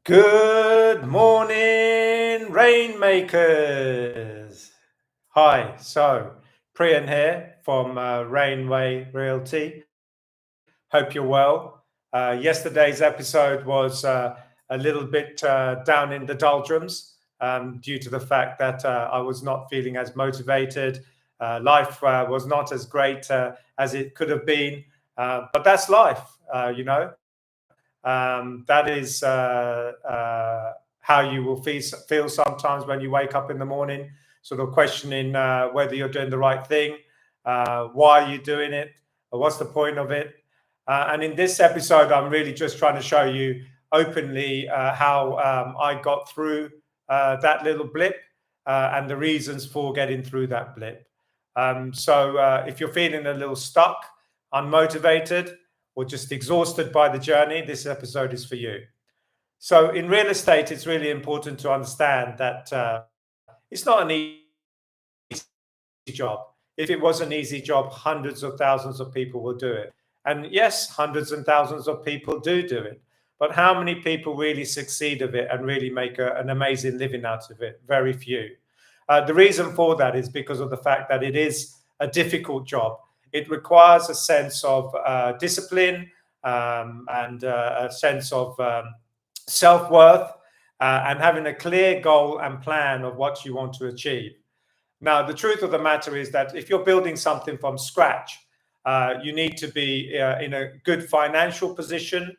Good morning, Rainmakers. Hi, Priyan here from Rainway Realty. Hope you're well. Yesterday's episode was a little bit down in the doldrums due to the fact that I was not feeling as motivated. Life was not as great as it could have been, but that's life. That is how you will feel sometimes when you wake up in the morning, sort of questioning whether you're doing the right thing, why are you doing it, or what's the point of it. And in this episode, I'm really just trying to show you openly how I got through that little blip and the reasons for getting through that blip. If you're feeling a little stuck, unmotivated, or just exhausted by the journey, this episode is for you. So in real estate, it's really important to understand that it's not an easy job. If it was an easy job, hundreds of thousands of people will do it. And yes, hundreds and thousands of people do it. But how many people really succeed of it and really make an amazing living out of it? Very few. The reason for that is because of the fact that it is a difficult job. It requires a sense of discipline and a sense of self-worth and having a clear goal and plan of what you want to achieve. Now, the truth of the matter is that if you're building something from scratch, you need to be in a good financial position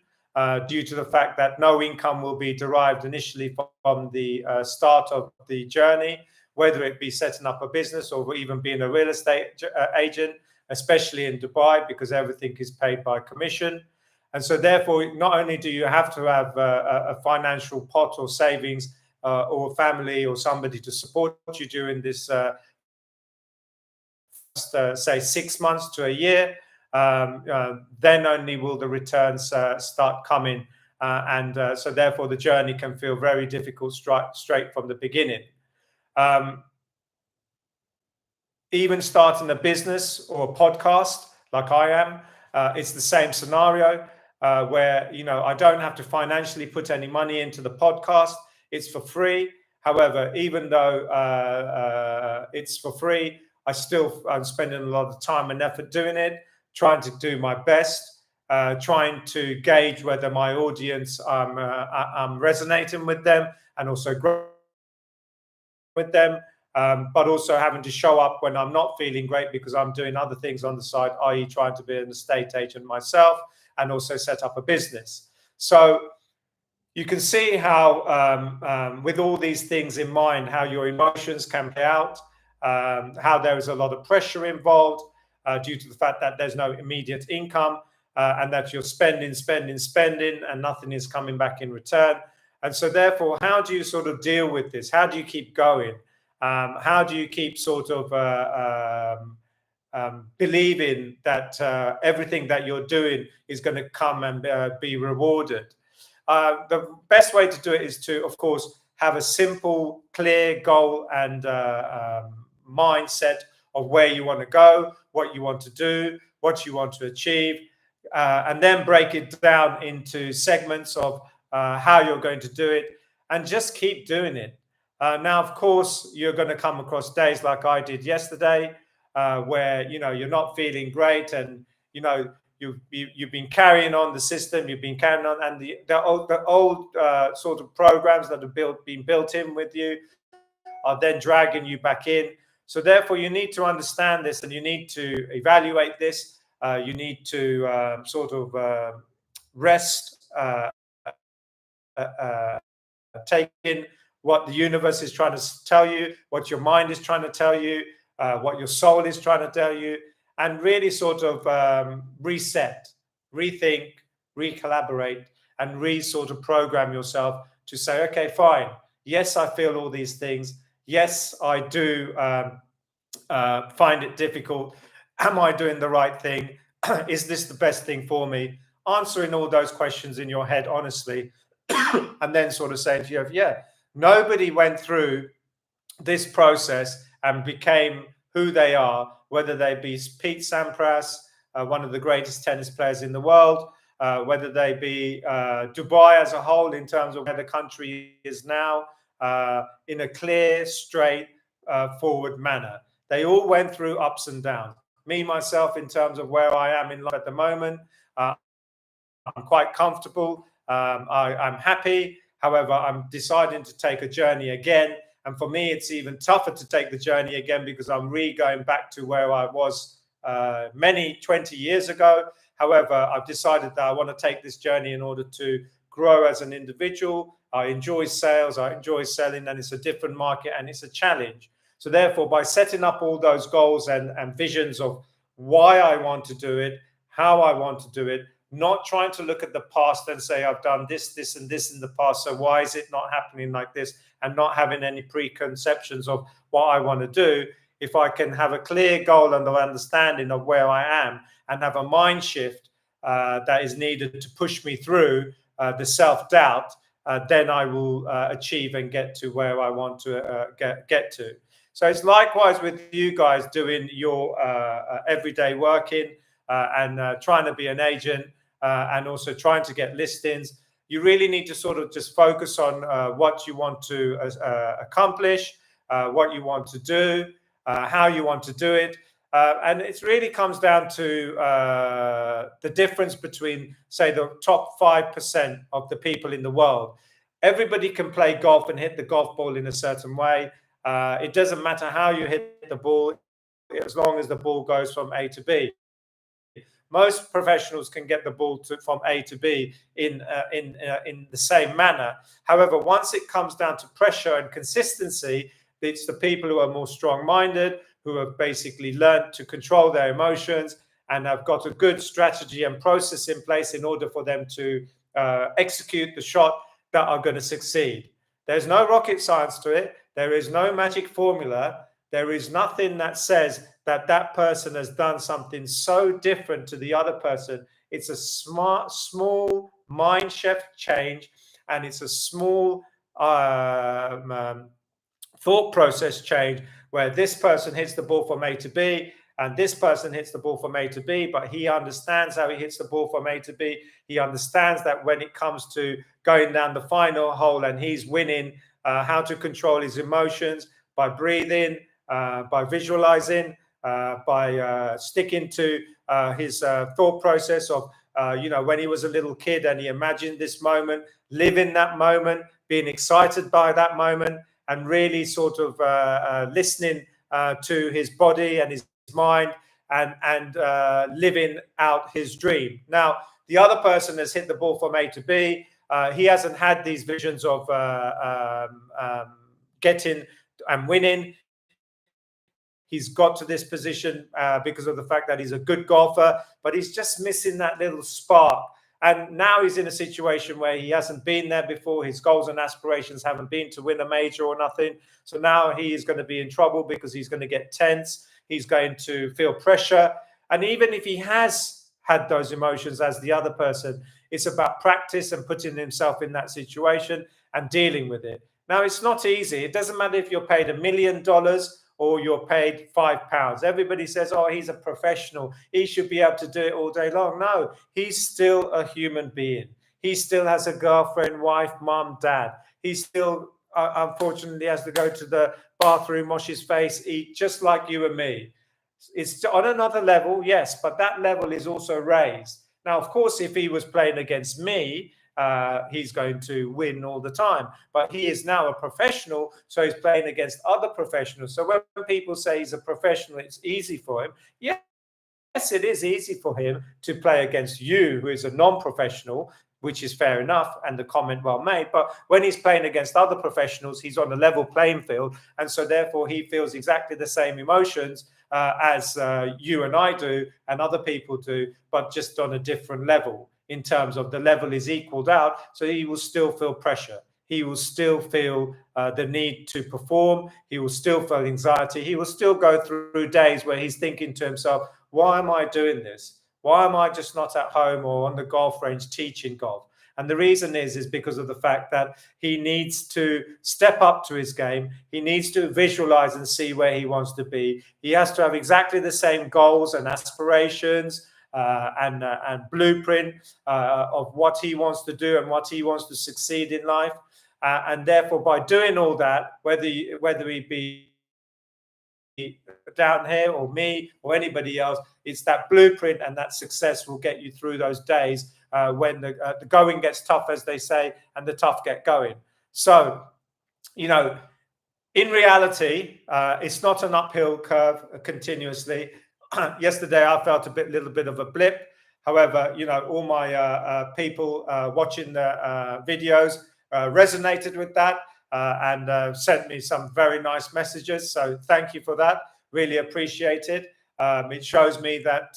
due to the fact that no income will be derived initially from the start of the journey, whether it be setting up a business or even being a real estate agent, especially in Dubai, because everything is paid by commission. And so therefore, not only do you have to have a financial pot or savings or family or somebody to support you during this, say, 6 months to a year, then only will the returns start coming. So therefore, the journey can feel very difficult straight from the beginning. Even starting a business or a podcast like I am, it's the same scenario where I don't have to financially put any money into the podcast. It's for free. However, even though it's for free, I'm spending a lot of time and effort doing it, trying to do my best, trying to gauge whether my audience I'm resonating with them and also growing with them. But also having to show up when I'm not feeling great because I'm doing other things on the side, i.e. trying to be an estate agent myself and also set up a business. So you can see how, with all these things in mind, how your emotions can play out, how there is a lot of pressure involved due to the fact that there's no immediate income and that you're spending, and nothing is coming back in return. And so therefore, how do you sort of deal with this? How do you keep going? How do you keep sort of believing that everything that you're doing is going to come and be rewarded? The best way to do it is to, of course, have a simple, clear goal and mindset of where you want to go, what you want to do, what you want to achieve, and then break it down into segments of how you're going to do it, and just keep doing it. Now, of course, you're going to come across days like I did yesterday, where you're not feeling great, and you've been carrying on the system, you've been carrying on, and the old sort of programs that have been built in with you are then dragging you back in. So therefore, you need to understand this, and you need to evaluate this. You need to sort of rest, take in what the universe is trying to tell you, what your mind is trying to tell you, what your soul is trying to tell you, and really sort of reset, rethink, recollaborate, and sort of program yourself to say, okay, fine. Yes, I feel all these things. Yes, I do find it difficult. Am I doing the right thing? Is this the best thing for me? Answering all those questions in your head honestly, and then sort of saying to you, yeah, nobody went through this process and became who they are, whether they be Pete Sampras, one of the greatest tennis players in the world, whether they be Dubai as a whole in terms of where the country is now, in a clear, straight forward manner. They all went through ups and downs. Me, myself, in terms of where I am in life at the moment, I'm quite comfortable. I'm happy. However, I'm deciding to take a journey again. And for me, it's even tougher to take the journey again because I'm going back to where I was many 20 years ago. However, I've decided that I want to take this journey in order to grow as an individual. I enjoy sales, I enjoy selling, and it's a different market and it's a challenge. So therefore, by setting up all those goals and visions of why I want to do it, how I want to do it, not trying to look at the past and say, I've done this, this, and this in the past, so why is it not happening like this? And not having any preconceptions of what I want to do. If I can have a clear goal and an understanding of where I am and have a mind shift that is needed to push me through the self-doubt, then I will achieve and get to where I want to get to. So it's likewise with you guys doing your everyday working and trying to be an agent and also trying to get listings. You really need to sort of just focus on what you want to accomplish, what you want to do, how you want to do it. And it really comes down to the difference between, say, the top 5% of the people in the world. Everybody can play golf and hit the golf ball in a certain way. It doesn't matter how you hit the ball, as long as the ball goes from A to B. Most professionals can get the ball from A to B in the same manner. However, once it comes down to pressure and consistency, it's the people who are more strong-minded, who have basically learned to control their emotions and have got a good strategy and process in place in order for them to execute the shot, that are going to succeed. There's no rocket science to it. There is no magic formula. There is nothing that says that that person has done something so different to the other person. It's a small mind shift change, and it's a small thought process change where this person hits the ball from A to B and this person hits the ball from A to B, but he understands how he hits the ball from A to B. He understands that when it comes to going down the final hole and he's winning, how to control his emotions by breathing, by visualizing, by sticking to his thought process of, when he was a little kid and he imagined this moment, living that moment, being excited by that moment, and really sort of listening to his body and his mind and living out his dream. Now, the other person has hit the ball from A to B. He hasn't had these visions of getting and winning. He's got to this position because of the fact that he's a good golfer, but he's just missing that little spark. And now he's in a situation where he hasn't been there before. His goals and aspirations haven't been to win a major or nothing. So now he is going to be in trouble because he's going to get tense. He's going to feel pressure. And even if he has had those emotions as the other person, it's about practice and putting himself in that situation and dealing with it. Now, it's not easy. It doesn't matter if you're paid $1 million or you're paid £5. Everybody says, oh, he's a professional. He should be able to do it all day long. No, he's still a human being. He still has a girlfriend, wife, mom, dad. He still, unfortunately, has to go to the bathroom, wash his face, eat, just like you and me. It's on another level, yes, but that level is also raised. Now, of course, if he was playing against me, he's going to win all the time. But he is now a professional, so he's playing against other professionals. So when people say he's a professional, it's easy for him. Yes, it is easy for him to play against you, who is a non-professional, which is fair enough, and the comment well made. But when he's playing against other professionals, he's on a level playing field. And so therefore, he feels exactly the same emotions as you and I do and other people do, but just on a different level. In terms of the level is equaled out, so he will still feel pressure. He will still feel the need to perform. He will still feel anxiety. He will still go through days where he's thinking to himself, why am I doing this? Why am I just not at home or on the golf range teaching golf? And the reason is because of the fact that he needs to step up to his game. He needs to visualize and see where he wants to be. He has to have exactly the same goals and aspirations and blueprint of what he wants to do and what he wants to succeed in life. And therefore, by doing all that, whether he be down here or me or anybody else, it's that blueprint and that success will get you through those days when the going gets tough, as they say, and the tough get going. So, you know, in reality, it's not an uphill curve continuously. Yesterday, I felt a little bit of a blip. However, you know, all my people watching the videos resonated with that and sent me some very nice messages. So thank you for that. Really appreciate it. It shows me that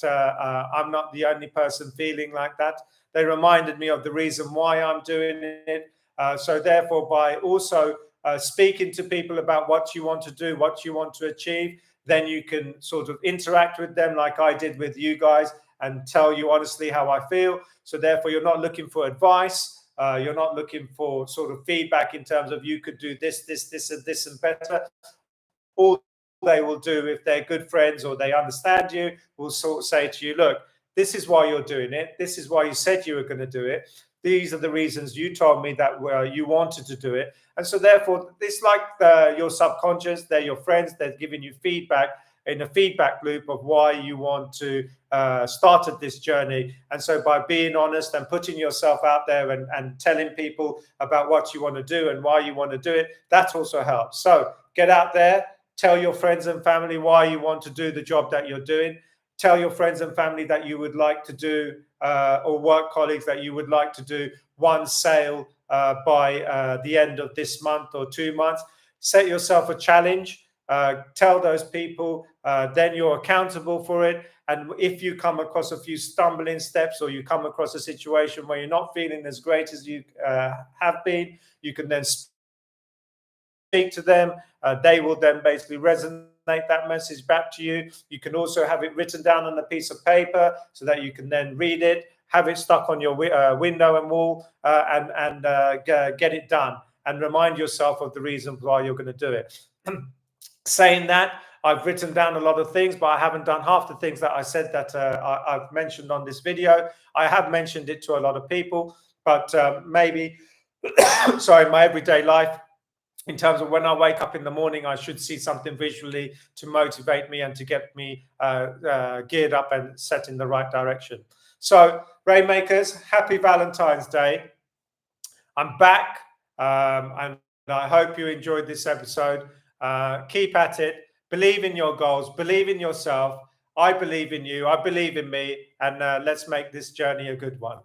I'm not the only person feeling like that. They reminded me of the reason why I'm doing it. So therefore, by also speaking to people about what you want to do, what you want to achieve, then you can sort of interact with them like I did with you guys and tell you honestly how I feel. So therefore, you're not looking for advice. You're not looking for sort of feedback in terms of you could do this, and better. All they will do, if they're good friends or they understand you, will sort of say to you, look, this is why you're doing it. This is why you said you were going to do it. These are the reasons you told me that you wanted to do it. And so therefore, it's like your subconscious, they're your friends, they're giving you feedback in a feedback loop of why you want to started this journey. And so by being honest and putting yourself out there and telling people about what you want to do and why you want to do it, that also helps. So get out there, tell your friends and family why you want to do the job that you're doing. Tell your friends and family that you would like to do, or work colleagues that you would like to do one sale by the end of this month or 2 months. Set yourself a challenge. Tell those people, then you're accountable for it. And if you come across a few stumbling steps or you come across a situation where you're not feeling as great as you have been, you can then speak to them. They will then basically resonate that message back to you. You can also have it written down on a piece of paper so that you can then read it, have it stuck on your window and wall, and get it done. And remind yourself of the reasons why you're going to do it. Saying that, I've written down a lot of things, but I haven't done half the things that I said that I've mentioned on this video. I have mentioned it to a lot of people, but maybe, sorry, my everyday life, in terms of when I wake up in the morning, I should see something visually to motivate me and to get me geared up and set in the right direction. So, Rainmakers, happy Valentine's Day. I'm back, and I hope you enjoyed this episode. Keep at it. Believe in your goals. Believe in yourself. I believe in you. I believe in me. And let's make this journey a good one.